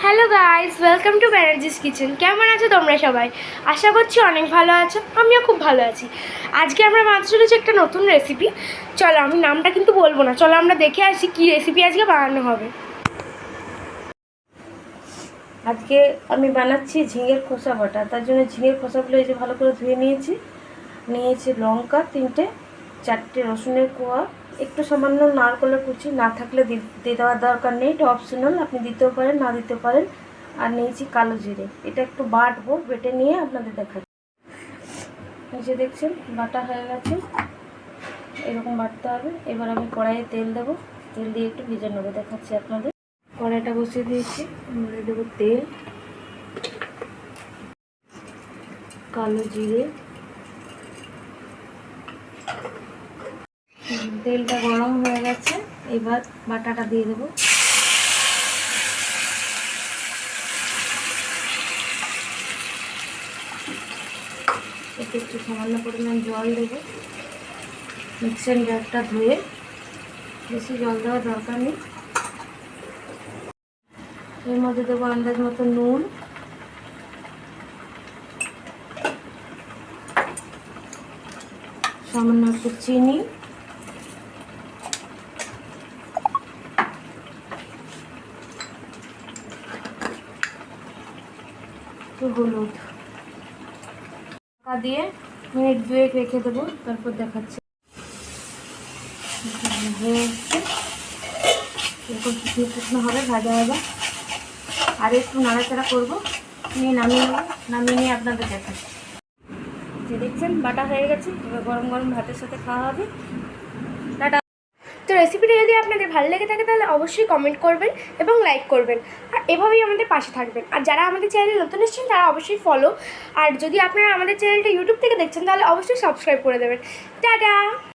Hello guys, welcome to Banerjee's kitchen. কেমন আছো তোমরা সবাই? আশা করছি অনেক ভালো আছো। আমিও খুব ভালো আছি। আজকে আমরা বানাতে চলেছি একটা নতুন রেসিপি। চলো, আমি নামটা কিন্তু বলবো না, চলো আমরা দেখে আসি কী রেসিপি আজকে বানানো হবে। আজকে আমি বানাচ্ছি ঝিঙের খোসা বাটা। তার জন্য ঝিঙের খোসাগুলো এই যে ভালো করে ধুয়ে নিয়েছি লঙ্কা 3টে, 4টে রসুনের কোয়া, একটু সামান্য নারকেলের কুচি, না থাকলে দিয়ে দেওয়ার দরকার নেই, এটা অপশনাল, আপনি দিতেও পারেন না দিতেও পারেন। আর নিয়েছি কালো জিরে, এটা একটু বাটবো, বেটে নিয়ে আপনাদের দেখাচ্ছি। এই যে দেখছেন বাটা হয়ে গেছে, এরকম বাটতে হবে। এবার আমি কড়াইয়ে তেল দেবো, তেল দিয়ে একটু ভেজে নেবো, দেখাচ্ছি আপনাদের। কড়াইটা বসিয়ে দিয়েছি, আমরা দেবো তেল, কালো জিরে, তেলটা গরম হয়ে গেছে। এবার বাটাটা দিয়ে দেবো, এতে একটু সামান্য পরিমাণ জল দেবো, মিক্সার জারটা ধুয়ে, বেশি জল দেওয়ার দরকার নেই। এর মধ্যে দেবো আন্দাজ মতো নুন, সামান্য একটু চিনি, একটু হলুদ দিয়ে মিনিট 2 রেখে দেবো, তারপর দেখাচ্ছি। এরকম শুকনো হবে, ভাজা হবে। আর একটু নাড়াচাড়া করবো, নিয়ে নামিয়ে নিয়ে আপনাদের দেখাচ্ছি। যে দেখছেন বাটা হয়ে গেছে, এবার গরম গরম ভাতের সাথে খাওয়া হবে। টাটা। তো রেসিপিটা যদি আপনাদের ভালো লেগে থাকে তাহলে অবশ্যই কমেন্ট করবেন এবং লাইক করবেন, আর এভাবেই আমাদের পাশে থাকবেন। আর যারা আমাদের চ্যানেলে নতুন এসেছেন তারা অবশ্যই ফলো, আর যদি আপনারা আমাদের চ্যানেলটা ইউটিউব থেকে দেখছেন তাহলে অবশ্যই সাবস্ক্রাইব করে দেবেন। টাটা।